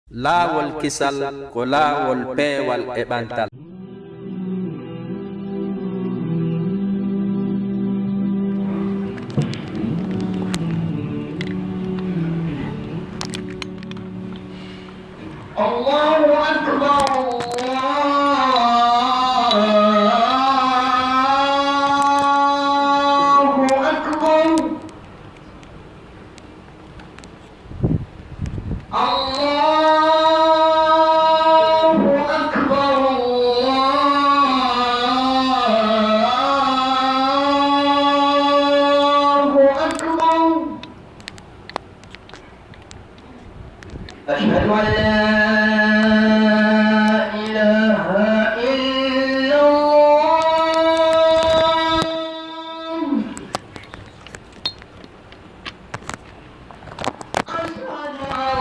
laawol kisal ko laawol peewal e ɓantal. Allahu akbar. أشهد أن لا إله إلا الله. أشهد أن لا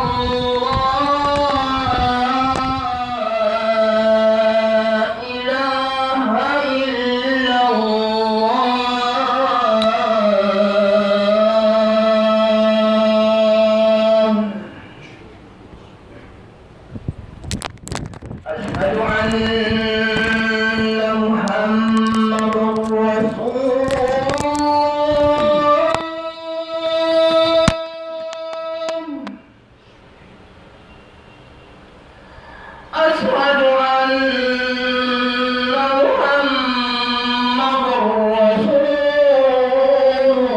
إله إلا الله. أشهد أن محمدًا رسول الله. أشهد أن محمدًا رسول الله.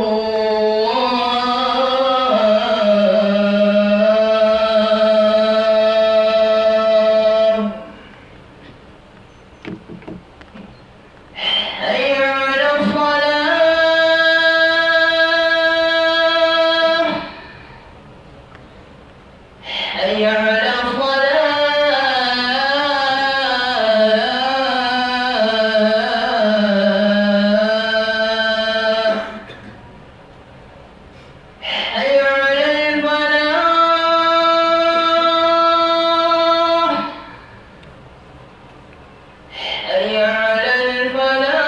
حي على الصلاة. حي على الصلاة. حي على الفلاح. حي على الفلاح.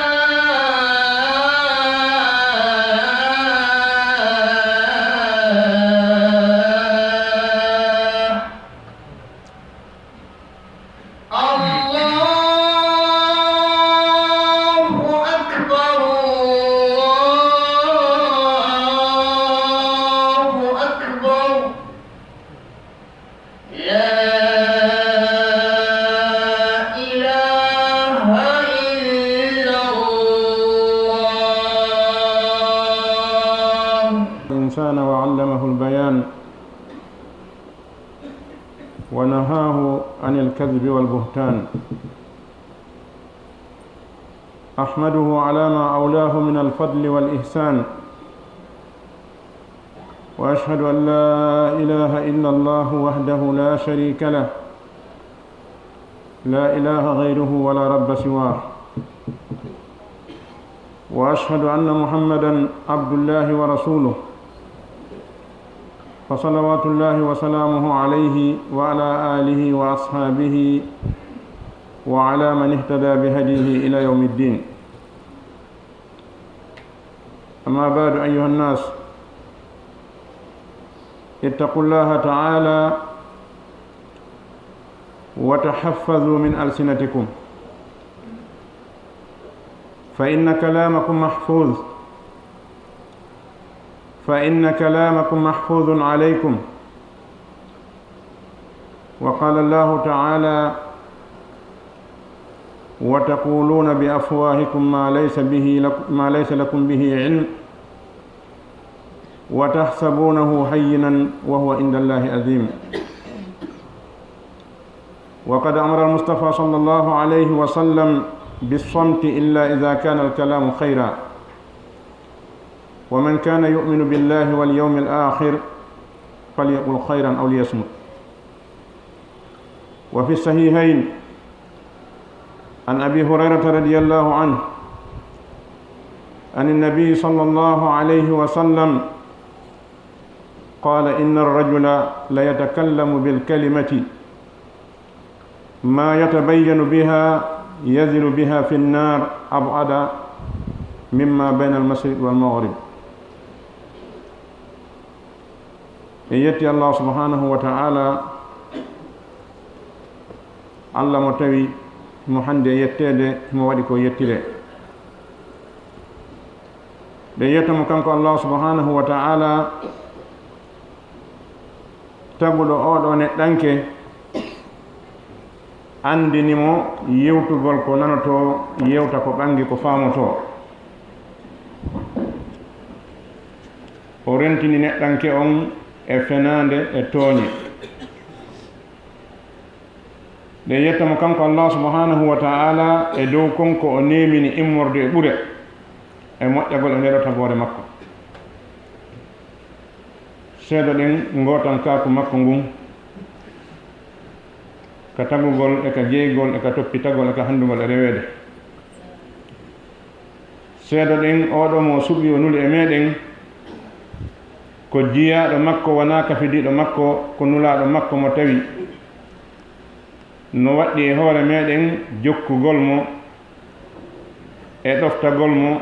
الله أكبر. الله أكبر. لا إله إلا الله. الإنسان وعلمه البيان ونهاه عن الكذب والبهتان. أحمده على ما أولاه من الفضل والإحسان، وأشهد أن لا إله إلا الله وحده لا شريك له، لا إله غيره ولا رب سواه. وأشهد أن محمدًا عبد الله ورسوله، فصلوات الله وسلامه عليه وعلى آله وأصحابه وعلى من اهتدى بهديه إلى يوم الدين. أما بعد، أيها الناس، اتقوا الله تعالى وتحفظوا من ألسنتكم، فإن كلامكم محفوظ، فإن كلامكم محفوظ عليكم. وقال الله تعالى: وتقولون بأفواهكم ما ليس لكم به علم وتحسبونه هينا وهو عند الله عظيم. وقد أمر المصطفى صلى الله عليه وسلم بالصمت إلا إذا كان الكلام خيرا، ومن كان يؤمن بالله واليوم الآخر فليقل خيرا أو ليصمت. وفي الصحيحين عن أبي هريرة رضي الله عنه عن النبي صلى الله عليه وسلم قال: إن الرجل ليتكلم بالكلمة ما يتبين بها ينزل بها في النار أبعد مما بين المشرق والمغرب. e yetti Allah subhanahu wa ta'ala Allah mo tawi mo hande yettede mo waɗi ko yettire ɗe yettamo kanko Allah subhanahu wa ta'ala taguɗo oɗo neɗɗanke andinimo yewtugol ko nanoto yewta ko ɓangi ko faamoto o rentini neɗɗanke on e fenande e tooñe ɗe yettamo kanko Allah subhanahu wa ta'ala e dow konko o nemini immorde e ɓure e moƴƴagol e nder tagore makko seedo ɗen gotan kaku makko ngun ka tagugol e ka jeygol e ka toppitagol e ka handugol e rewede seedo ɗen oɗo mo suɓi o nuli e meɗen ko jiyaɗo makko wona kafidiɗo makko ko nulaɗo makko mo tawi no waɗɗi e hoore meɗen jokkugol mo e ɗoftagol mo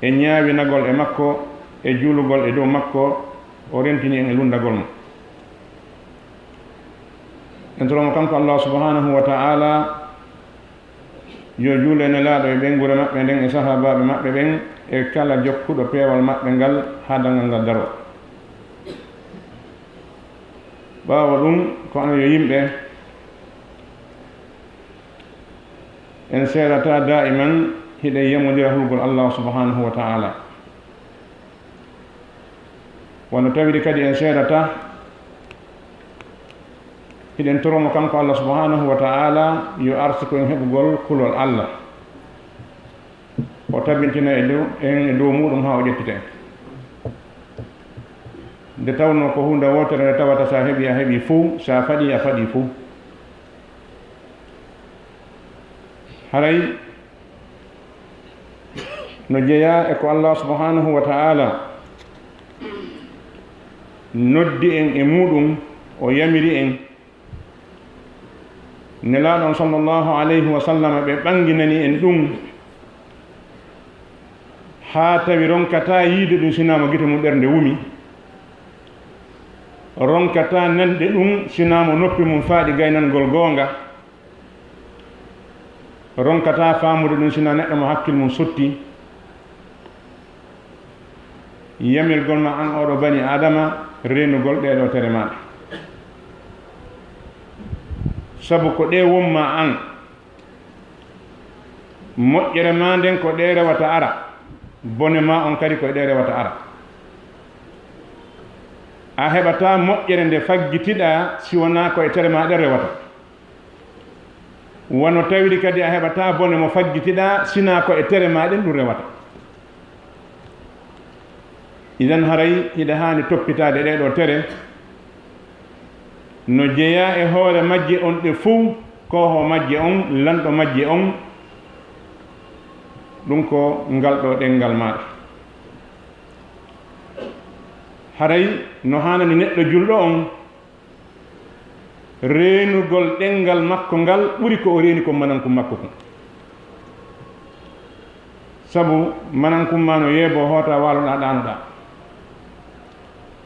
e ñaawinagol e makko e juulugol e dow makko o rentini en e lundagol mo en toromo kanko Allah subhanahu wa ta'ala yo juule nelaaɗo e ɓengure maɓɓe nden e sahabaɓe maɓɓe ɓen e kala jokkuɗo peewal maɓɓe ngal haa dangal ngal daro ɓaawa ɗum ko ano yo yimɓe en seerata daiman hiɗe yamodira hulgol Allah subhanahu wa ta'ala wano tawiri kadi en seerata hiɗen toromo kanko Allah subhanahu wa ta'ala yo arsi ko en heɓugol kulol Allah o tabintina en e dow muɗum ha o ƴettita en nde tawno ko hunde wotere nde tawata sa heeɓi a heeɓi fuu sa faɗi a faɗi fuu haray no jeeya e ko Allah subhanahu wa ta'ala noddi en e muɗum o yamiri en nelaɗon sallallahu alayhi wa sallam ɓe ɓanginani en ɗum haa tawi ronkata yiide ɗum sinamo gite mum ɓernde wumi ronkata nanɗe ɗum sinamo noppi mum faaɗi gaynangol goonga ronkata faamude ɗum sina neɗɗo mo hakkille mum sotti yamirgol ma an oɗo bani adama renugol ɗeɗo tere maɗa sabu ko ɗe womma an moƴƴere ma nden ko ɗe rewata ara bone ma on kadi koye ɗe rewata ara a heɓata moƴƴere nde faggitiɗa si wona koye tere ma ɗe rewata wono tawiri kadi a heɓata bone mo faggitiɗa sina koye tere ma ɗen ɗum rewata idan haray hiɗa hani toppitade ɗeɗo tere no jeeya e hoore majje on ɗe fuu koho majje on lanɗo majje on ɗum ko ngal ɗo ɗengal maɗa haray no hanani neɗɗo julɗo on reenugol ɗengal makko ngal ɓuri ko o reeni ko manankum makko kum sabu manankum ma no yeebo hoota waloɗa ɗanoɗa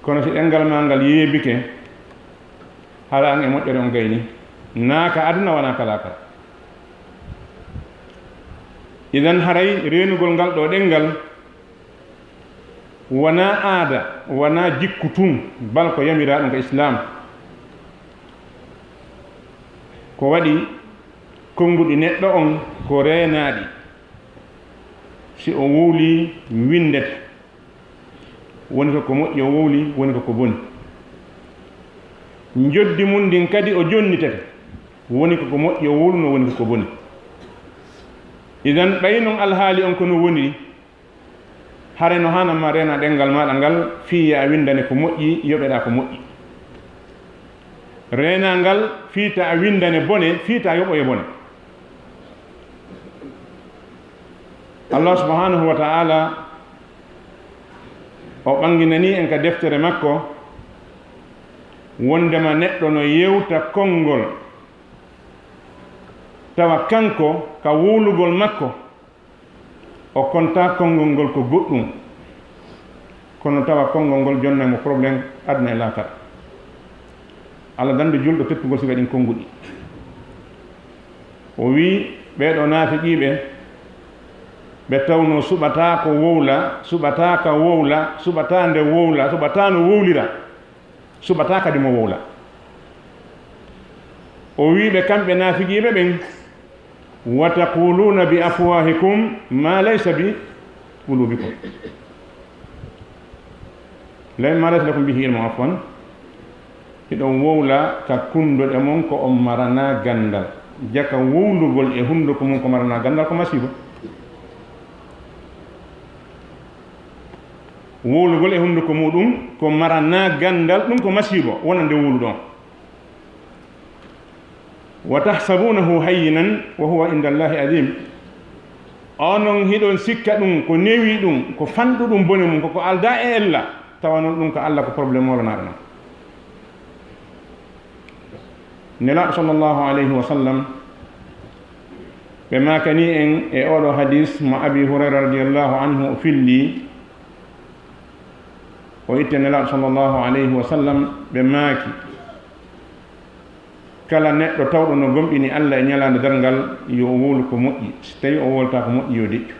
kono si ɗengal ma ngal yeebike haala an e moƴƴere on gayni naaka aduna wona kalakal idan haray reenugol ngal ɗo ɗengal wona aada wona jikku tun bal ko yamira ɗum ko islam ko waɗi konnguɗi neɗɗo on ko reenaaɗi si o wowli windete woni ko moƴƴi o wowli woni ko boni joddi mum ndin kadi o jonnitete woni ko moƴƴi o wowluno woni ko boni idan ɓay noon alhaali on kono woniri hare no hananma rena ɗengal maɗa ngal fiya a windane ko moƴƴi yoɓeɗa ko moƴƴi rena ngal fiita a windane bone fiita a yoɓoye bone Allah subhanahu wa ta'ala o ɓanginani en ka deftere makko wondema neɗɗo no yewta konngol tawa kanko ka wuulugol makko o konta konngol ngol ko goɗɗum kono tawa konngol ngol jonnamo probléme aduna e laakara Allah dande julɗo teppugol siga ɗin konnguɗi o wi ɓeɗo naafiqiɓe ɓe tawno suɓata ko wowla suɓata ka wowla suɓata nde wowla suɓata no wowlira suɓata kadi mo wowla o wi ɓe kamɓe naafiqiɓe ɓen wa taquluna bi afwahikum ma laysa bi qulubikum ma laysa lakum bihi ilmu afwan iɗon wowla ka kunduɗe mon ko on marana gandal jaka wowlugol e hunduko mum ko marana gandal ko masiba wowlugol e hunduko muɗum ko marana gandal ɗum ko masibo wonande wowluɗon wa tahsabunahu hayyinan wa huwa inda allahi adim onon hiɗon sikka ɗum ko newi ɗum ko fanɗu ɗum bone mum koko alda e ella tawa noon ɗum ko Allah ko probléme wolanaɗo noon nelaɗo sallllahu alayhi wa sallam ɓe makani en e oɗo hadis mo abi hurayra radiallahu anhu o filli o itte nelaɗo sallllahu alayhi wa sallam ɓe maaki kala neɗɗo tawɗo no gomɗini Allah e ñalande darngal yo o wowlu ko moƴƴi so tawi o wolta ko moƴƴi yo deƴƴu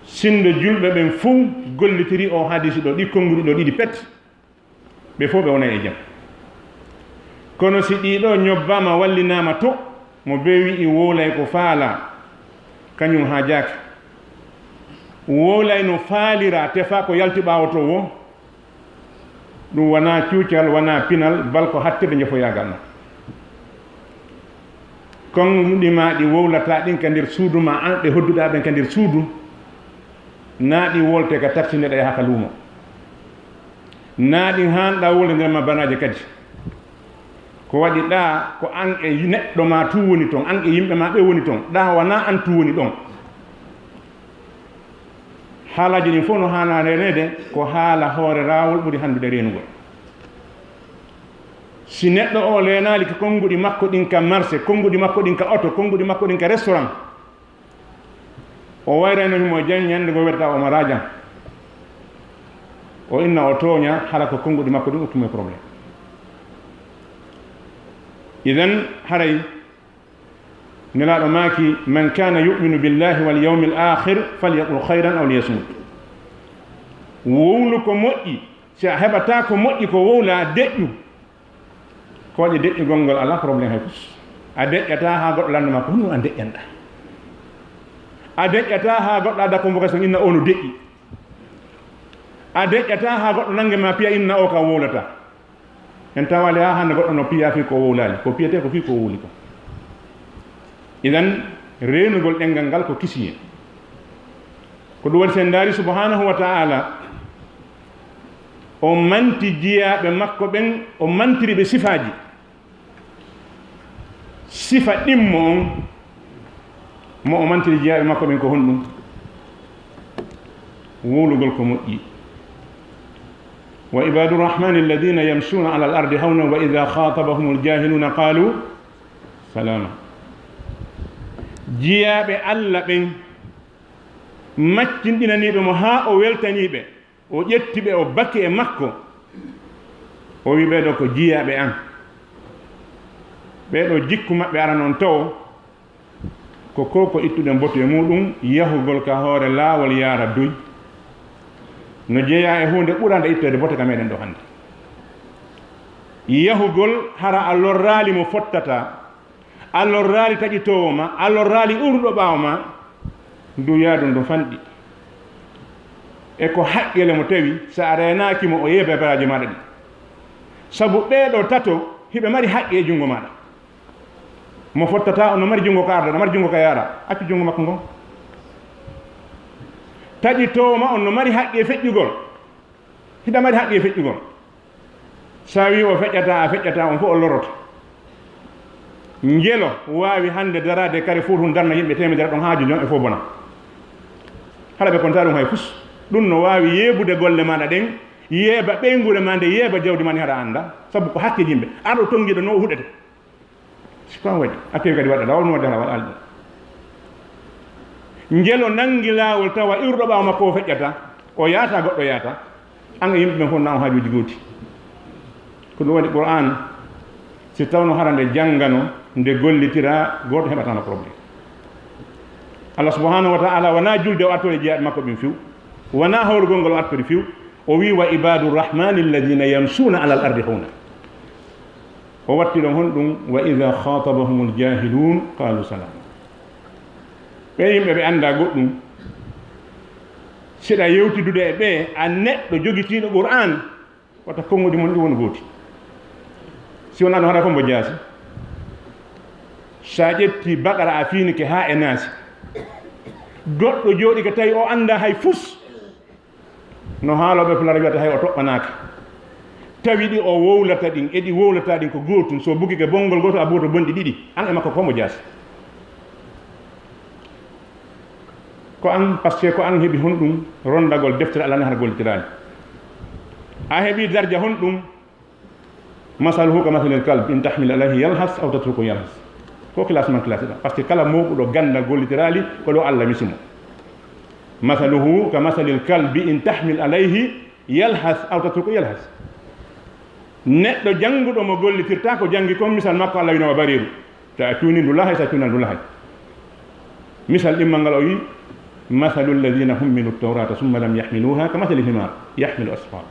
sindo julɓe ɓen fof gollitiri o hadisi ɗo ɗi konnguɗi ɗo ɗiɗi pet ɓe fof ɓe wona e jam kono si ɗiɗo ñobbama wallinama to mo be wi'i wowlay ko faala kañum ha jaaka wowlay no faalira tefa ko yalti ɓawoto wo ɗum wona cuucal wona pinal bal ko hattirde jefoyagal no konɗima ɗi wowlata ɗin ka nder suudu ma an ɗe hodduɗa ɓen ka nder suudu na ɗi wolte ka tartineɗa e haka luumo na ɗi hanɗa wolde nder ma banaje kadi ko waɗi ɗa ko an e neɗɗo ma tu woni toon an e yimɓe ma ɓe woni toon ɗa wona an tu woni ɗon haalaji ɗin fof no hana renede ko haala hoore rawol ɓuri handude renugol si neɗɗo o lenali ko konnguɗi makko ɗin ka marché konnguɗi makko ɗin ka auto konnguɗi makko ɗin ka restaurant o wayrano himo jan ñande go werta omo rajan o inna o tooña hala ko konnguɗi makko ɗin ukkume probléme idan haray nelaɗo maaki man kana yuminu billahi wal yawmi l akhir falyaqul hayran aw liyasmut wowlu ko moƴƴi si a heɓata ko moƴƴi ko wowla deƴƴu ko waɗi deƴƴugol ngol ala probléme hay pus a deƴƴata ha goɗɗo landema ko honno a deƴƴanɗa a deƴƴata ha goɗɗo adda convocation inna o no deƴƴi a deƴƴata ha goɗɗo nangue ma piya inna o ka wowlata en tawali ha hande goɗɗo no piya fi ko wowlali ko piyete ko fi ko wowli ko idan renugol ɗengal ngal ko kisiye ko ɗum waɗi sen daari subhanahu wa ta'ala o manti jiyaɓe makko ɓen o mantiri ɓe sifaji sifa ɗimmo on mo o mantiri jiyaɓe makko ɓen ko honɗum wowlugol ko moƴƴi wa ibadu rrahmani alladina yamsuna ala al ardi hawna wa ida khatabahum aljahiluna qalu salama jiyaɓe Allah ɓen maccinɗinaniɓe mo ha o weltaniɓe o ƴettiɓe o bakke e makko o wi ɓeɗo ko jiyaɓe an ɓeɗo jikku maɓɓe ara noon taw ko ittuɗe mboto e muɗum yahugol ka hoore laawol yaara doy no jeeya e hunde ɓurande ittede bote ka meɗen ɗo hannde yahugol hara a lorraali mo fottata a lorraali taƴitowo ma a lorraali urɗo ɓaawo ma ndu yaadu ndu fanɗi e ko haqqele mo tawi so a renakimo o yeeɓe baraji maɗa ɗi sabu ɓeeɗo tato hiɓe mari haqqi e junngo maɗa mo fottata ono mari junngo ka arda no mari junngo ka yaara accu junngo makko ngon taƴitowo ma on no mari haqqi e feƴƴugol hiɗa mari haqqi e feƴƴugol sa wi o feƴƴata a feƴƴata on fof o loroto ngelo waawi hannde darade kare fof tun darna yimɓe temedere ɗon haaju jon e fof bona haɗa ɓe konta ɗum hay fus ɗum no waawi yeebude golle maɗa ɗen yeeba ɓeygure ma nde yeeba jawdi ma ni haɗa annda sabu ko hakke yimɓe aɗo tongiɗo no o huɗete siko waɗi a kewi kadi waɗa lawol no wadde hala waɗa alɗo ngelo nangi laawol tawa irɗo ɓaawa makko o feƴƴata o yaata goɗɗo yaata an e yimɓe ɓen fof na on haajuji gooti ko ɗum waɗi qur'an si tawno harande jangano nde gollitira goto heɓatano probléme. Allah subhanahu wa ta'ala wana julde o attore jeeyaɗo makko ɓen few, wana hawrugol ngol attore few. O wi wa ibadu rrahmani alladina yamsuna ala al ardi hawna. O watti ɗon hon ɗum wa ida khatabahum ljahilun qalu salama. ɓe yimɓe ɓe anda goɗɗum seɗa yewtidude e ɓe a neɗɗo jogitiɗo qur'an wata konngudi mon ɗi woni gooti. si wona ɗum haɗa ko mbo jaasi. sa ƴetti bakara a fiinike ha e naasi, goɗɗo jooɗi ko tawi o anda hay fus no haaloɓe pulara wiyata hay o toɓɓanaka, tawi ɗi o wowlata ɗin e ɗi wowlata ɗin ko gootum. so buggi ke bonngol goto a boto bonɗi ɗiɗi, an e makko ko mbo jaasi. ko an par ce que ko an heɓi hon ɗum rondagol deftere Allah ne hara gollitirani. a heɓi darja hon ɗum masaluhu ka masalil kalb in tahmil alayhi yalhas aw tatruku yalhas. ko classement classé ɗa par ce que kala mowɓuɗo gandal gollitirali ko ɗo Allah misimo. masaluhu ka masalil kalbi in tahmil alayhi yalhas aw tatruku yalhas. neɗɗo jannguɗo mo gollitirta ko janngi kon misal makko Allah winowa bariru, so a cuuni ndu lahay, so a cuunan ndu lahay. misal ɗimmal ngal o wi mathalu alladina hummilu tawrata summa lam yahmiluha ka mathali himar yahmilu asfar.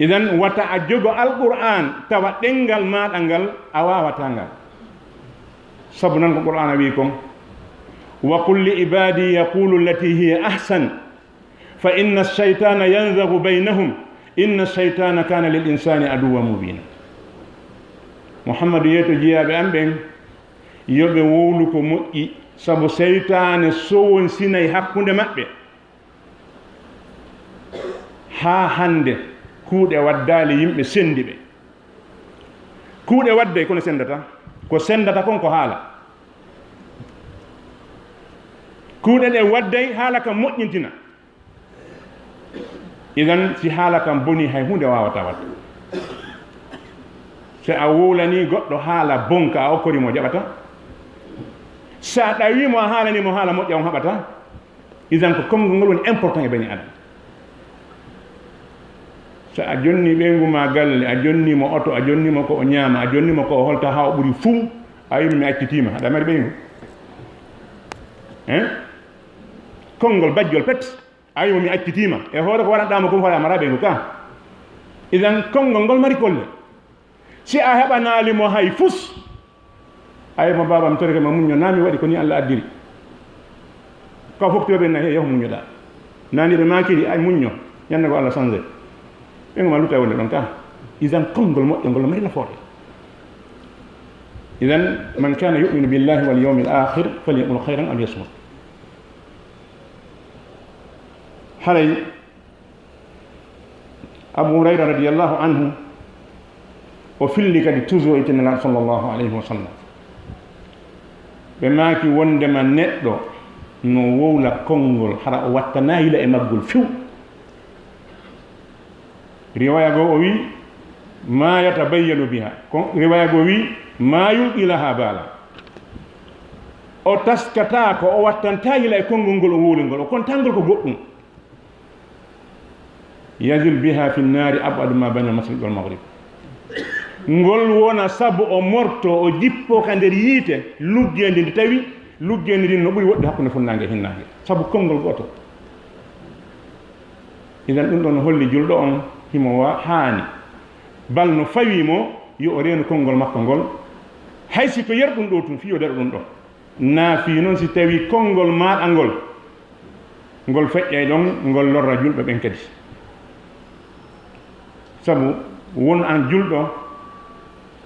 idan wata a jogo alqur'an tawa ɗengal maɗa ngal a wawata ngal, sabu nan ko qur'an a wi kon wa qul li ibadi yaqulu allati hiya ahsan fa inna ash-shaytana yanzagu baynahum inna ash-shaytana kana lil insani aduwwan mubina. muhammadu yeto jiyaɓe an ɓen yoɓe wowlu ko moƴƴi, sabu seytane sowon sinay hakkunde maɓɓe. ha hande kuuɗe waddali yimɓe sendi ɓe. kuuɗe wadde kono sendata, ko sendata kon ko haala. kuuɗe ɗe wadday haala kam moƴƴintina. idan si haala kam boni hay hunde wawata wadde. so a wowlani goɗɗo haala bonka a okkorimo jaɓata, sa ɗawimo a haalanimo haala moƴƴa on haɓata. idan ko konngol ngol woni important e bani adam. so a jonni ɓeygu ma galle, a jonnimo oto, a jonnimo ko o ñaama, a jonnimo ko o holta ha o ɓuri fuu, a wimi mi accitima, aɗa mari ɓeygu konngol bajjol pet, a wimo mi accitima e hoore ko waɗanɗamo kom hoore a mara ɓeygu ka. idan konngol ngol mari kolle. si a heɓanalimo hay fus, ayimo babam torike ma muño nami waɗi ko ni Allah addiri, ka foftoɓe na he yahu muñoɗa, nani ɓe makiri ay muño ñande ko Allah changé ɓe ma luta wonde ɗon ka. idan konngol moƴƴo ngol mari nafoore. idan man kana yuminu billahi wal yawmil akhir falyaqul khayran aw liyasmut. haray Abu Hurayra radiyallahu anhu o filli kadi toujours e tenelaɗo sallllahu alayhi wa sallam. ɓe maaki wondema neɗɗo no wowla konngol hara o watta nayila e maggol few. riwaya goo o wi ma yatabayyanu biha, riwaya goo wi ma yulqi laha bala. o taskata ko o wattantayila e konngol ngol o wowli ngol, o kontangol ko goɗɗum. yazil biha fi nnari abadu ma bayna almasriq wal maghrib. ngol wona sabu o morto o jippo ka nder yiite luggeende ndi tawi luggeende ndin no ɓuri woɗɗi hakkunde funnange e hinnange, sabu konngol goto. idan ɗum ɗon holli julɗo on himo haani bal no fawimo yo o reenu konngol makko ngol, haysi ko yer ɗum ɗo tun fiyo daɗo ɗum ɗo. naafi noon si tawi konngol maɗa ngol ngol feƴƴay ɗon ngol lorra julɓe ɓen kadi, sabu won an julɗo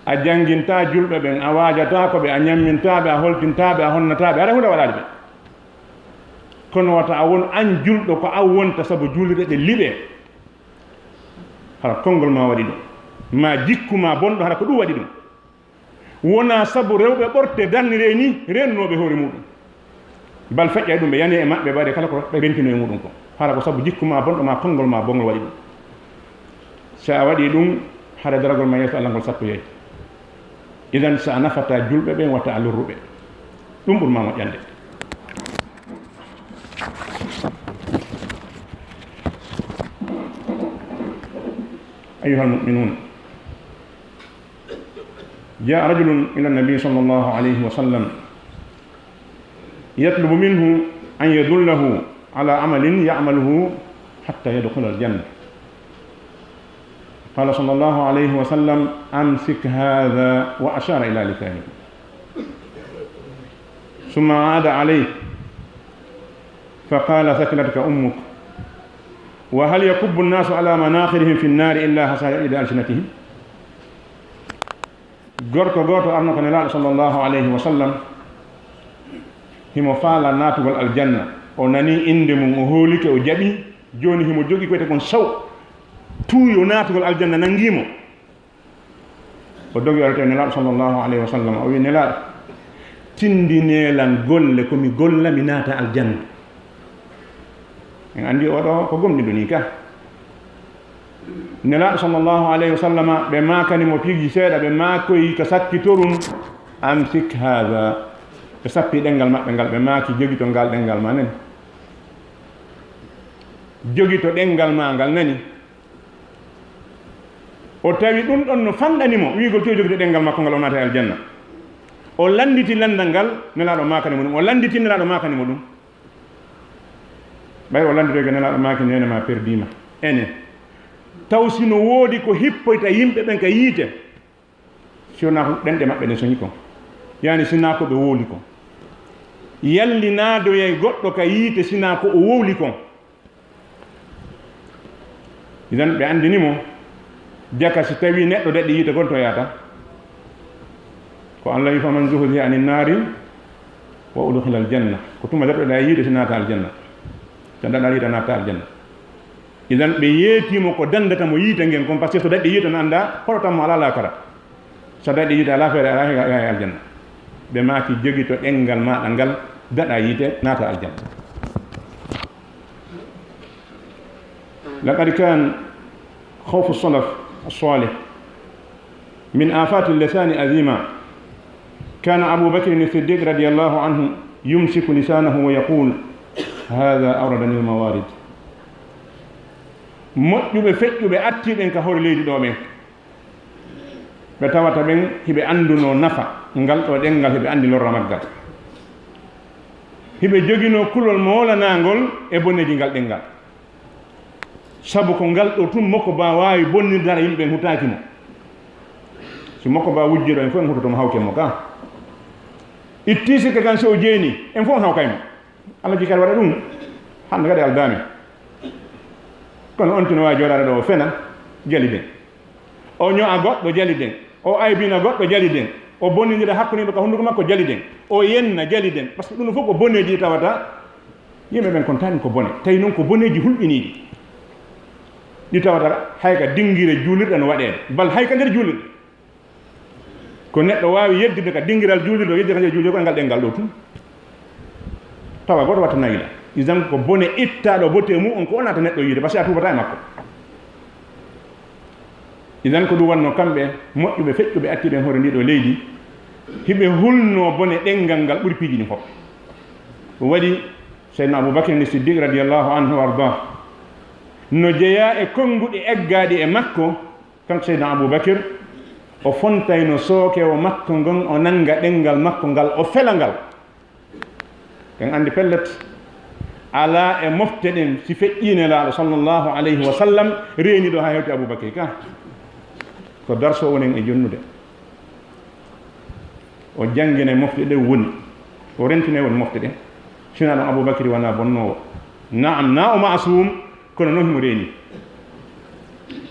a janginta julɓe ɓen, a waajata ko ɓe, a ñammintaɓe, a holtintaɓe, a honnataɓe, aɗa hunde waɗade ɓe. kono wata a won an julɗo ko an wonta sabu julɗe ɗe liɓe, hara konngol ma waɗi ɗum, ma jikku ma bonɗo hara ko ɗum waɗi ɗum. wona sabu rewɓe ɓorte darnire ni rennoɓe hoore muɗum, bal feƴƴay ɗum ɓe yani e maɓɓe ɓaɗe kala ko ɓe rentino e muɗum ko, hara ko sabu jikku ma bonɗo ma konngol ma bongol waɗi ɗum. so a waɗi ɗum hara daragol ma yeeso Allah ngol sappoyoy. idan so a nafata julɓe ɓen watta a lorruɓe, ɗum ɓurma moƴƴande. أيها المؤمنون جاء رجل إلى النبي صلى الله عليه وسلم يطلب منه أن يدله على عمل يعمله حتى يدخل الجنة. قال صلى الله عليه وسلم أمسك هذا وأشار إلى لسانه، ثم عاد عليه فقال ثكلتك أمك، وهل يكب الناس على مناخرهم في النار إلا حصائد ألسنتهم. gorko goto arno ko nelaɗo sallllahu alayhi wa sallam himo faala natugol aljanna, o nani inde mum, o hoolike, o jaɓi, joni himo jogi koyte kon saw tuuyo natugol aljanna nangimo, o dogi warate nelaɗo sallllahu alayhi wa sallam, o wi nelaɗo tindinelan golle komi golla mi naata aljanna. en andi oɗo ko gomɗiɗo ni ka. nelaɗo sallllahu alayhi wa sallam ɓe makanimo pigi seeɗa, ɓe makoyi ko sakkitorum amsik hada, ɓe sappi ɗengal maɓɓe ngal, ɓe maaki jogi to ngal ɗengal ma nani, jogi to ɗengal ma ngal nani. o tawi ɗum ɗon no fanɗanimo wigol to jogi to ɗengal makko ngal o naata e aljanna, o landiti landal ngal nelaɗo makanimo ɗum, o landiti nelaɗo makanimo ɗum. ɓay o landitoyke nelaɗo makini ene ma perdima enen. taw sino woodi ko hippoyta yimɓe ɓen ka yiite, sona ko ɗenɗe maɓɓe ɗe soñi kon, yani sina ko ɓe wowli kon, yallinadoye goɗɗo ka yiite sina ko o wowli kon. idan ɓe andinimo jaka si tawi neɗɗo daɗɗi yiite gon to yata ko Allah wi faman zuhziha anin nari wa udkhila aljanna, ko tuma daɗɗoɗa yiide si naata aljanna, so daɗa yiita naata aljanna. idan ɓe yeetimo ko dandata mo yiite ngen kon, par ce que so daɗɗi yiite no anda hoɗotanmo ala lakara, so daɗɗi yiite ala feere ala yaha aljanna. ɓe maaki jogi to ɗengal maɗa ngal daɗa yiite naata aljanna. laqad kan khawfu salaf الصالح من آفات اللسان أذيما. كان أبو بكر الصديق رضي الله عنه يمسك لسانه ويقول هذا أوردني الموارد. moƴƴuɓe feƴƴuɓe attiɓen ka hoore leydi ɗo ɓen, ɓe tawata ɓen hiɓe anduno nafa ngal ɗo ɗengal, hiɓe andi lorra maggal, hiɓe jogino kulol molanagol e bonneji ngal ɗengal, sabu ko ngal ɗo tun makko ba wawi bonnirdara yimɓe ɓen hutaki mo. si makko ba wujjiɗo en fof en hutotomo hawke mo ka, itti sikke kan so o jeeni en fof on hawkaymo, Allah jikati waɗa ɗum hande kadi aldami. kono on tino wawi joɗade ɗo o fena jali den, o ño'a goɗɗo jali den, o aybina goɗɗo jali den, o bonnidira hakkuniɓe ka hunduko makko jali den, o yenna jali den, par ce que ɗum fof ko bonneji tawata yimɓe ɓen kontani ko bone, tawi noon ko boneji hulɓiniɗi ɗi tawata hayka dinguire juulirɗe no waɗede, bal hayka nder juulirɗe ko neɗɗo wawi yeddide ka dinguiral juulirɗe o yeddi ka nder juulirɗe ko ngal ɗengal ɗo tun tawa goto watta nayila. isan ko bone ittaɗo botte mum on ko onata neɗɗo yiide, par ce que a tubata e makko. isan ko ɗum wanno kamɓe moƴƴuɓe feƴƴuɓe attiɓe hoore ndiɗo leydi hiɓe hulno bone ɗengal ngal ɓuuri piiji ɗi fof. ɗum waɗi seydna aboubacry ni siddiq radiallahu anhu arda no jeeya e konnguɗi eggaɗi e makko, kanko seydna aboubacry o fontayno sooke o makko ngon, o nanga ɗengal makko ngal, o fela ngal. en andi pellet ala e mofte ɗen si feƴƴine laaɗo sallllahu alayhi wa sallam reeni ɗo ha hewti aboubacry ka, ko darso wonen e jonnude, o jangguine mofte ɗe woni, o rentine won mofte ɗen, sina ɗon aboubacry wona bonnowo, naam na o masum, kono noon himo reeni.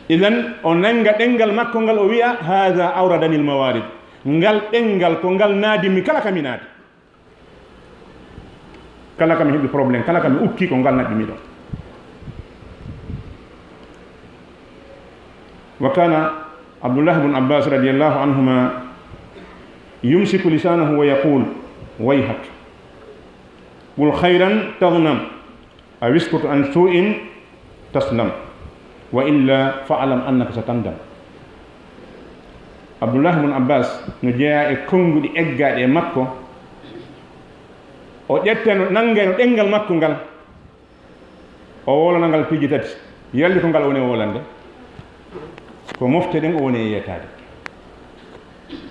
idan o nanga ɗengal makko ngal, o wiya hada awradani l mawarid, ngal ɗengal ko ngal naadimi kala kami naati, kala kami heɓi probléme, kala kami ukki ko ngal naɓɓimi ɗon. wa kana abdullah bne abbas radiallahu anhuma yumsiku lisanahu wa yaqul wayhak qul khayran taghnam aw iskut an su'in taslam wa illa fa'lam annaka satandam. abdullah bne abbas no jeeya e konnguɗi eggaɗe e makko, o ƴetteno nangeno ɗengal makko ngal, o wolana ngal piiji tati, yalli ko ngal woni wolande, ko mofte ɗen o woni e yettade.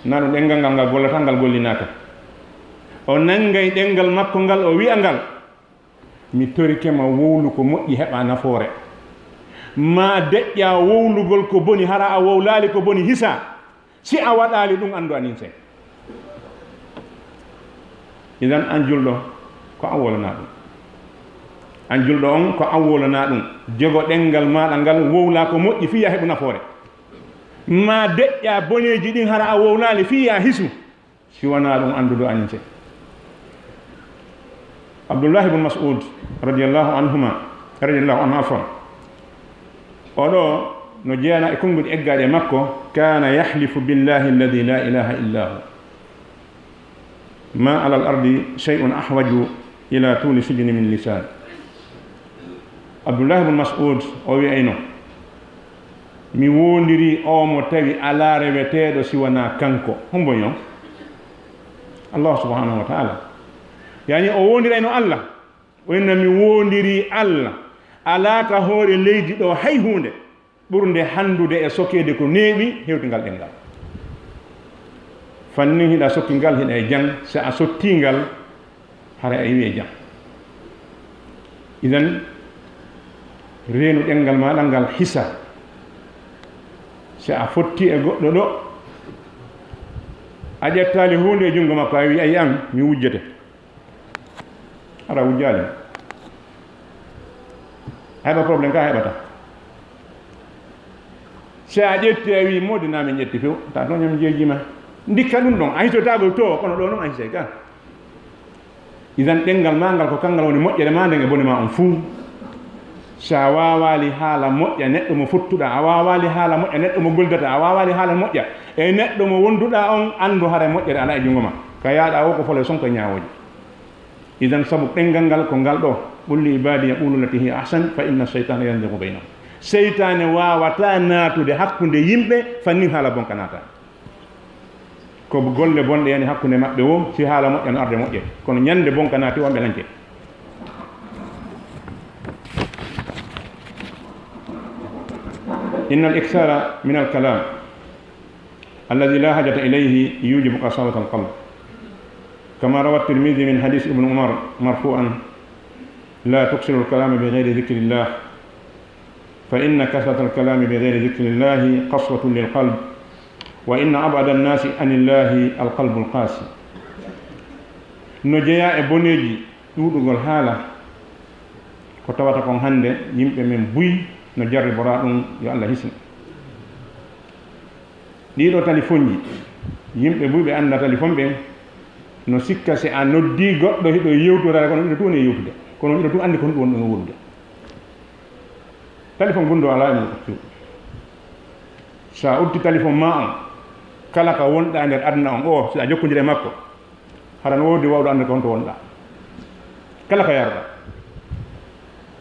naɗum ɗengal ngal ngal gollata ngal gollinaka o nangay ɗengal makko ngal o wi'a ngal mi torike ma wowlu ko moƴƴi heɓa nafoore ma deƴƴa wowlugol ko boni hara a wowlali ko boni hisa si a waɗali ɗum andu anin sey idan an julɗo ko an wolana ɗum an julɗo on ko an wolana ɗum jogo ɗengal maɗa ngal wowla ko moƴƴi fiya heɓu nafoore ma deƴƴa boneji ɗin hara a wowlali fiya hisu si wona ɗum anduɗo anin sey Abdullah ibn Mas'ud radiyallahu anhu afwan oɗo no jeeyana e konngudi eggaɗe makko kana yahlifu billahi alladi la ilaha illa hu ma ala al ardi shay'un ahwaju ila tuli sijni min lisan Abdullah ibn Mas'ud o wi'ayno mi wondiri o mo tawi ala reweteɗo si wona kanko homboño Allah subhanahu wa ta'ala yani o wondirayno Allah o inna mi wondiri Allah alaka hoore leydi ɗo hay hunde ɓurde handude e sokkede ko neeɓi hewtingal ɗengal fanni hiɗa sokkingal hiɗa e jang so a sottingal hara a yiwi e jang idan reenu ɗengal maɗa ngal hisa so a fotti e goɗɗo ɗo a ƴettali hunde e junngo makko a wi ayi an mi wujjete ara wujjali heɓa probléme ka heɓata so a ƴetti a wi modinami ƴetti few ta toon ñam jeejima ndikka ɗum ɗon a hitotagol to kono ɗo noon a hisay ka idan ɗengal ma ngal ko kangal woni moƴƴere ma nden e bone ma on fuu sa wawali haala moƴƴa neɗɗo mo fottuɗa a wawali haala moƴƴa neɗɗo mo goldata a wawali haala moƴƴa e neɗɗo mo wonduɗa on andu hara moƴƴere ala e jungo ma ka yaaɗa o ko fole sonko ñawoji idan sabu ɗengal ngal ko ngal ɗo qulli ibadi yaqulu lati hiya ahsan fa inna shaytana yanzigu baynahum seytane wawata natude hakkude yimɓe fannin haala bonka nata ko golle bonɗe yani hakkude maɓɓe wo si haala moƴƴa no arde moƴƴe kono ñande bonka naati wonɓe lañce inna al iksara min al kalam alladhi la hajata ilayhi yujibu qasawata al qalb كما روى الترمذي من حديث ابن عمر مرفوعا لا تكثر الكلام بغير ذكر الله فإن كثرة الكلام بغير ذكر الله قسوة للقلب وإن أبعد الناس عن الله القلب القاسي نجيا ابونيجي دودغol haala ko tawata kon hande yimɓe men buy no jarri bora ɗum yo Allah hisna ɗiɗo téléphone ji yimɓe buy ɓe anda téléphone ɓen no sikka se a noddi goɗɗo hiɗo yewtorare kono ɓiɗo tuwoni e yewtude kono ɓiɗo tu andi ko ɗum woni ɗo wonde téléphone gunndo ala e mum ko sa uddi téléphone ma on kala ka wonɗa nder aduna on o si a jokkodiri e makko hara no wodi wawɗo ande ko honto wonɗa kala ka yarɗa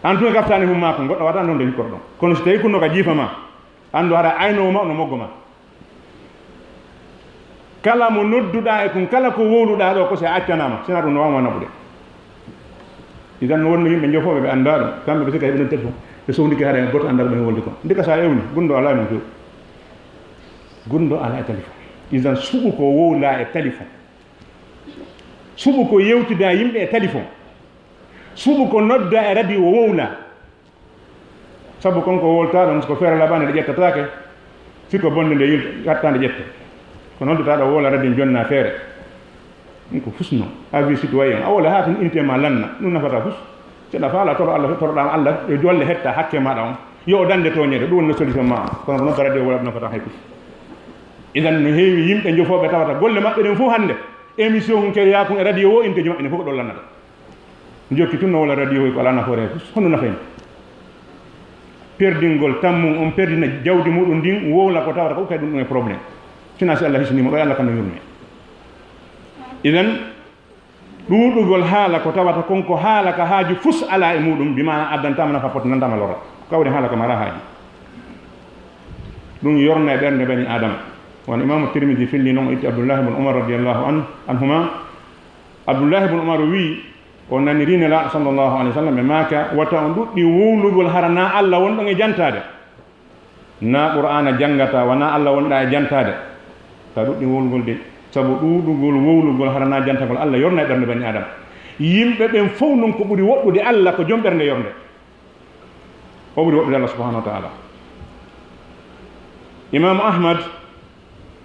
an tun e gaftani mum ma ko goɗɗo wata noon de hikkoto ɗon kono so tawi kunno ka jiifa ma andu hara aynowo ma no moggo ma kala mo nodduɗa e kon kala ko wowluɗa ɗo ko se accanama sina ɗum no wawma naɓude idan no wonno yimɓe jofoɓe ɓe anda ɗum kamɓe ɓe sikka heɓe ɗon téléphone ɓe sohdiki haɗa goto andal ɓe woldi kon ndika sa ewni gunndo ala e mum few gunndo ala e téléphone idan suɓu ko wowla e téléphone suɓu ko yewtida yimɓe e téléphone suɓu ko nodda e radio o wowla sabu konko wolta ɗon siko feere laɓande nde ƴettatake sikko bonde nde gattande ƴette ko noddataɗo wola radio jonna feere ɗum ko fusno avis citoyen a wola ha tan unité ma lanna ɗum nafata fus seɗa faala toro Allah toroɗama Allah e jolle hetta hakke maɗa on yo dande toñede ɗum wonno solution ma kono ko nodda radio wola ɗum nafata hay fus idan no heewi yimɓe jofoɓe tawata golle maɓɓe ɗen fof hannde émission hun keeya kon e radio o inte maɓɓe ne fof ko ɗon lannata jokki tun no wola radio ko ala nafoore fus honno nafayno perdingol tammum on perdina jawdi muɗum ndin wowla ko tawata ko kay ɗum e probléme sina si Allah hisnima ɗo Allah kano yurme idan ɗuɗugol haala ko tawata konko haala ka haaju fus ala e muɗum bimana addantama nafa pot nandama lora kawde haala ka mara haaji ɗum yorna e ɓernde bani adama won imamu tirmidi filli noon o itti abdoullahi ibn umar radiallahu anhuma abdoullahi ibn umar wi o nanirine la sallllahu alih w sallam e maaka wata on ɗuɗɗi wowlugol hara na Allah wonɗon e jantade na qur'ana jangata wona Allah wonɗa e jantade ta ɗuɗɗi wowlugol de sabu ɗuɗugol wowlugol harana jantagol Allah yorna e ɓernde bani adama yimɓe ɓen fof noon ko ɓuri woɗɗude Allah ko joom ɓernde yornde o ɓuri woɗɗude Allah subhanahu wa ta'ala imam ahmad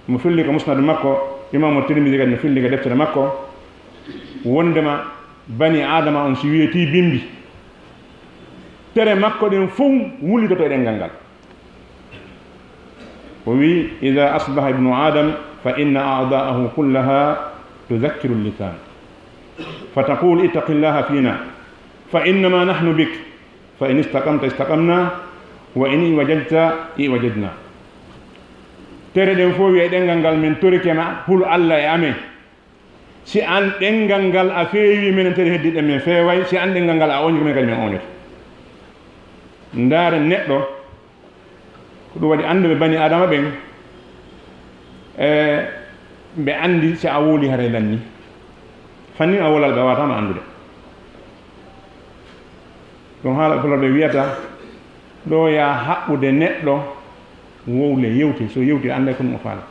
mo filli ko musnad makko imam tirmidhi kadi mo filli ko deftere makko wondema bani adama on si wiyeti bimbi tere makko ɗen fof wulidoto e ɗengal ngal o wi ida asbaha ibnu adam fa inna a'da'ahu kullaha tudhakkiru al-lisan فتقول اتق الله فينا فإنما نحن بك فإن استقمت استقمنا وإن وجدت وجدنا tere den fo wi dengal ngal men torikema hul Allah e amen si an dengal ngal a feewi men tere heddide men feeway si an dengal ngal a onji men kadi men onete ndare neddo ko do wadi ande be bani adama ben be andi si a woli hare lanni fanni a wolal ga watama andude don haala fulorɓe wiyata ɗo ya haɓɓude neɗɗo wowle yewti so yewti anda kono mo faala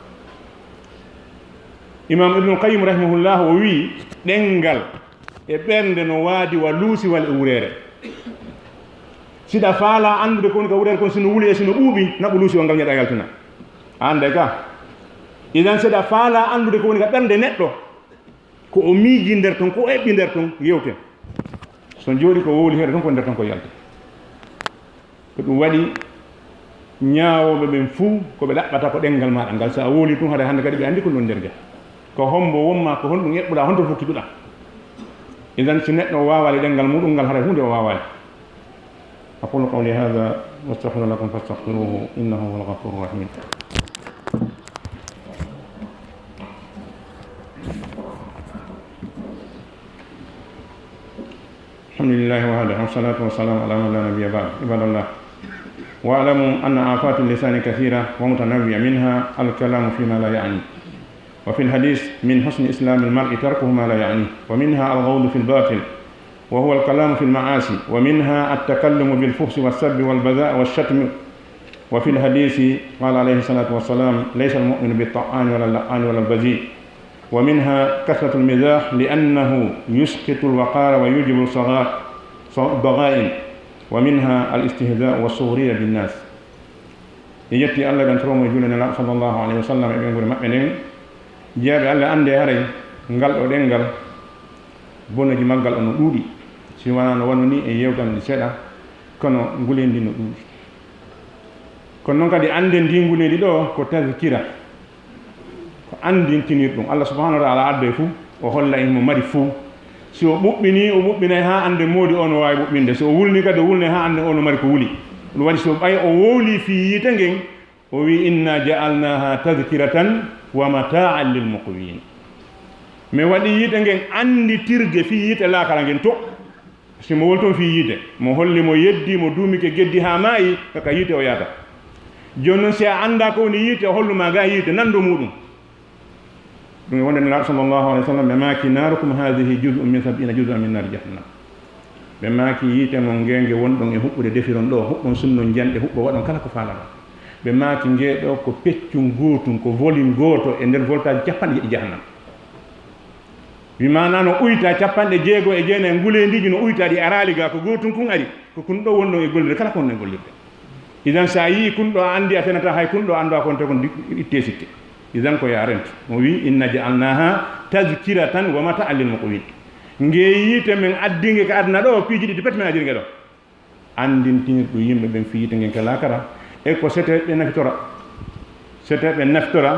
imam ibnul qayyim rahimahullah o wi ɗengal e ɓernde no waadi wa luusi wal e wurere siɗa faala andude ko woni ka wurere kon sino wuli e sino ɓuuɓi naɓu luusi o ngal ñeɗa yaltina ande ka idan seɗa faala andude ko woni ka ɓernde neɗɗo ko o miiji nder ton ko o eɓɓi nder ton yewten so jooɗi ko wowli heere ton ko nder ton ko yalta ko ɗum waɗi ñaawoɓe ɓen fuu ko ɓe ɗaɓɓata ko ɗengal maɗa ngal so a wowli tun haɗa hannde kadi ɓe anndi ko ɗon nder gue ko hombo wonma ko honɗum eɓɓuɗa honto fukkiɗuɗa idan so neɗɗo wawali ɗengal muɗum ngal haɗa hunde o wawali aqulu qawli hada wastaghfiru lakum fastaghfiruhu innahu huwal ghafurur rahim الحمد لله وحده والصلاة والسلام على من لا نبي بعد عباد الله واعلموا أن آفات اللسان كثيرة ومتنوعة منها الكلام فيما لا يعني وفي الحديث من حسن إسلام المرء تركه ما لا يعنيه ومنها الغول في الباطل وهو الكلام في المعاصي ومنها التكلم بالفحش والسب والبذاء والشتم وفي الحديث قال عليه الصلاة والسلام ليس المؤمن بالطعان ولا اللعان ولا البذيء ومنها كثرة المزاح لأنه يسقط الوقار ويوجب الضغائن ومنها الاستهزاء والسخرية بالناس يجتي الله بن تروم يقولنا صلى الله عليه وسلم يقول مؤمنين جاب الله عندي هري نقل ودنقل بونجي مقل أنو دودي سوانا ونوني يوتان لسيدا كنو نقولين دي نودي كنو كدي عندن دي نقولين دي دو كتذكيرا andintinir ɗum Allah subhanahu wa ta'ala adde fuu o holla en mo mari fuu si o ɓuɓɓini o ɓuɓɓinay ha ande moodi on o wawi ɓuɓɓinde so o wulni kadi o wulne ha ande on o mari ko wuli ɗum waɗi so ɓay o wowli fi yiite ngen o wi inna ja'alnaha tadhkiratan wa mata'an lil muqwin mais waɗi yiite ngen anditirge fi yiite laakala ngen to simo wolton fi yiite mo holli mo yeddi mo duumike geddi ha maayi kaka yiite o yaata joni noon si a anda ko woni yiite o holluma ga yiite nando muɗum ɗum wonde nelaɗo sallllahu alih w sallam ɓe maaki narukum hadihi juz'un min 70 juz'an min nari jahannam ɓe maaki yiite mon ngenge wonɗon e huɓɓude defiron ɗo huɓɓon sunnon janɗe huɓɓo waɗon kala ko faalaɗon ɓe maaki ngeeɗo ko peccum gootum ko volume gooto e nder voltage capanɗe jeɗi jahannam wimana no uyta capanɗe jeego e jeenayi ngulendiji no uyta ɗi araali ga ko gootum kun ari ko kun ɗo wonɗon e gollirde kala ko wonɗon e gollirde idan sa yii kun ɗo andi a tenata hay kun ɗo anndu konte kon itte sikke idan ko yarent mo wi inna ja'alnaha tadhkiratan wa mata'an lil muqwin ngeeyite men addinge ka adna ɗo piiji ɗiɗi peti men adirge ɗo andintinir ɗum yimɓe ɓen fiyite ngen ka lakara e ko seteɓe naftora seteɓe naftora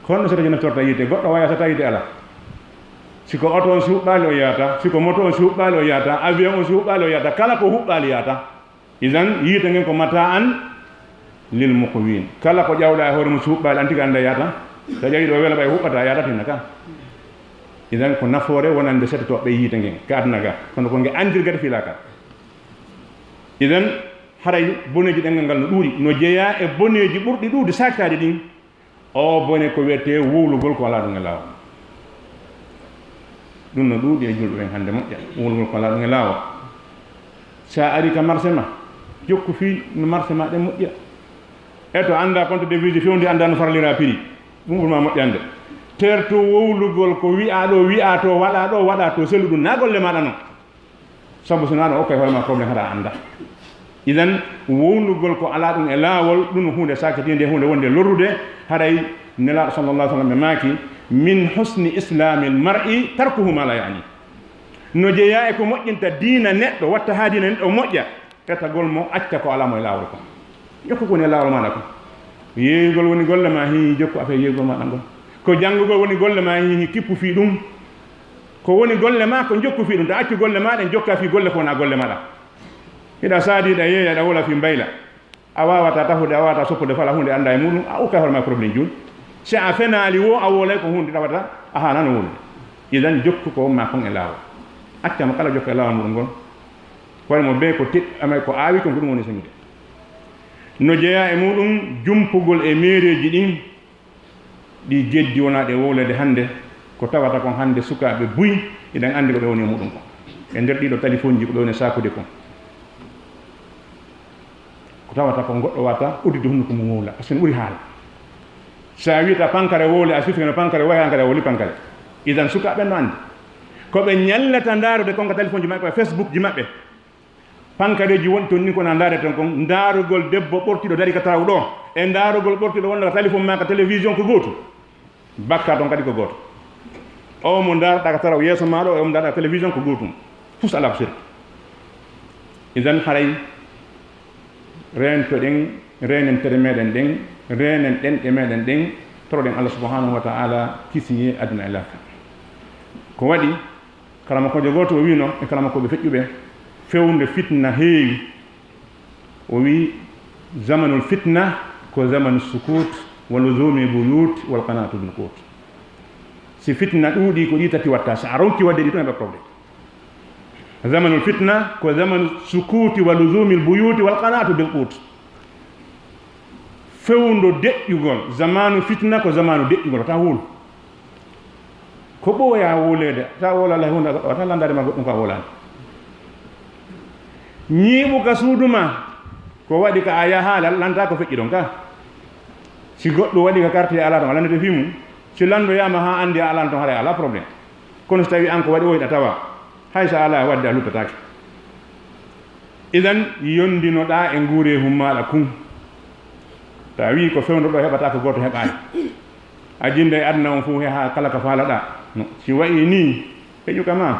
kono seteje naftorta yiite goɗɗo waya sata yiite ala siko oto on si huɓɓali o yahata siko moto on si huɓɓali o yahata avion on si huɓɓali o yahata kala ko huɓɓali yahata idan yiite ngen ko mata'an lil muqwin kala ko ƴawɗa e hoore mum si huɓɓali antiga anda yahata so ƴawi ɗo wela ɓay huɓɓata yahata tinna ka idan ko nafoore wonande setetoɓe yiite ngen ka adna ga kono ko nge andirgata filaka idan haray boneji ɗengal ngal no ɗuuɗi no jeeya e boneji ɓurɗi ɗuuɗi sakkade ɗin o bone ko wiyete wowlugol ko ala ɗum e laawa ɗum no ɗuuɗi e julɓe ɓen hannde moƴƴa wowlugol ko ala ɗum e laawa sa ari ka marché ma jokku fi no marché ma ɗen moƴƴa e to annda compte devise fewndi annda no farlira prix ma moƴƴande terto wowlugol ko wi'a ɗo wi'a to waɗa ɗo waɗa to selu ɗum na golle maɗa noon sabu so naɗo okkay hoorema probléme hara anda idan wownugol ko ala ɗum e laawol ɗum hunde sakatinde hunde wonde lorrude haray nelaɗo sallallah sallam ɓe maaki min husni islamil mar'i tarkuhu ma la yani no jeeya e ko moƴƴinta diina neɗɗo watta ha diina neɗɗo moƴƴa ƴettagol mo acca ko alamo e laawol ko jokku koni e laawol maɗa ko yeeygol woni golle ma hi jokku affaire yeeygol maɗa ngol ko janngugol woni golle ma hi kippu fi ɗum ko woni golle ma ko jokku fi ɗum to accu golle maɗa en jokka fi golle ko wona golle maɗa hiɗa saadiɗa yeeya ɗa wola fi mbayla a wawata tafude a wawata soppude fala hunde anda e muɗum a ukka hoorema probléme joni si a fenaali wo a wolay ko hunde ɗawata a hanano wolde idan jokku ko wonma kon e laawol accama kala jokka e laawol muɗum ngol koye mo be ko amay ko aawi kon ko ɗum woni sañude no jeeya e muɗum jumpugol e maireji ɗin ɗi geddi wona ɗe wowlede hannde ko tawata kon hannde sukaɓe buy iɗen anndi ko ɓe woni e muɗum ko e nder ɗiɗo téléphone ji ko ɓe woni sakude kon ko tawata ko goɗɗo wata uddide hunnuko mum wowla par ce que ne ɓuri haala sa wiyata pankare wowle a sifino pankare wayi hankare a woli pankare idan sukaɓe no anndi ko ɓe ñallata ndaarude konko téléphone ji maɓɓe facebook ji maɓɓe pankare ji woni toon ni kona ndaareten kon ndaarugol debbo ɓortiɗo dari ka taw ɗo e ndaarugol ɓortiɗo wonnata téléphone ma ka télévision ko gootu bakka toon kadi ko gooto o mo ndaarɗa ka taraw yeeso maɗo e omo ndaarɗa télévision ko gootum fus ala ko sirki idan haray rento ɗen renen tere meɗen ɗen renen ɗenɗe meɗen ɗen toroɗen Allah subhanahu wa ta'ala kisiye aduna e laka ko waɗi kalama kojo goto o wino e kalama koɓe feƴƴuɓe fewnde fitna heewi o wi zamanul fitna ko zamanu sukut wa luzumi buyut wal qanatu bil qut si fitna ɗuuɗi ko ɗi tati watta sa a ronki wadde ɗi ɗon heɓa probléme zamanul fitna ko zamanu sukuti wa luzumil buyuti wal qanatu bil qut fewndo deƴƴugol zamanu fitna ko zamanu deƴƴugol ta wolu ko ɓooya wolede ta wolala hunde wata landarema goɗɗum ko a wolani ñiiɓu ka suuduma ko waɗi ka a yahaala lanta ko feƴƴi ɗon ka si goɗɗo waɗi ka carte ala ton a landete fi mum si landoyama ha andi a alan ton haɗa ala probléme kono so tawi an ko waɗi oyɗa tawa hay sa ala wadde a luttatake idan yondinoɗa e nguure hummaɗa kum ta wi ko fewnoɗo heɓata ko goto heɓani a jinda e aduna on fo ha kala ko faalaɗa no si wayi ni heƴu kama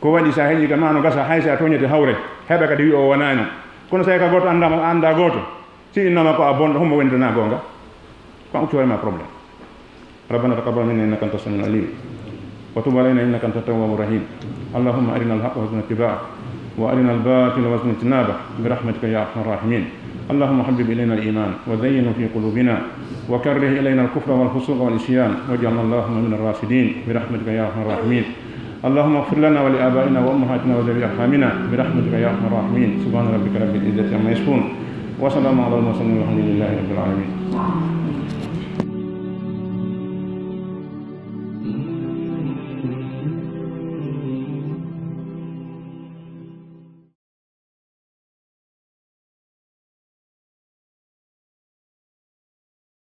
ko waɗi sa heƴi kama no gasa hay sa toñete hawre heɓa kadi wi o wonani kono sa ka goto andama anda goto si innama ko a bonɗo homo wendana gonga ko uccorema probléme ربنا تقبل منا انك انت السميع العليم وتب علينا انك انت التواب الرحيم اللهم ارنا الحق وارزقنا اتباعه وارنا الباطل وارزقنا اجتنابه برحمتك يا ارحم الراحمين اللهم حبب الينا الايمان وزينه في قلوبنا وكره الينا الكفر والفسوق والعصيان واجعلنا اللهم من الراشدين برحمتك يا ارحم الراحمين اللهم اغفر لنا ولابائنا وامهاتنا وذوي ارحامنا برحمتك يا ارحم الراحمين سبحان ربك رب العزه عما يصفون وسلام على المرسلين والحمد لله رب العالمين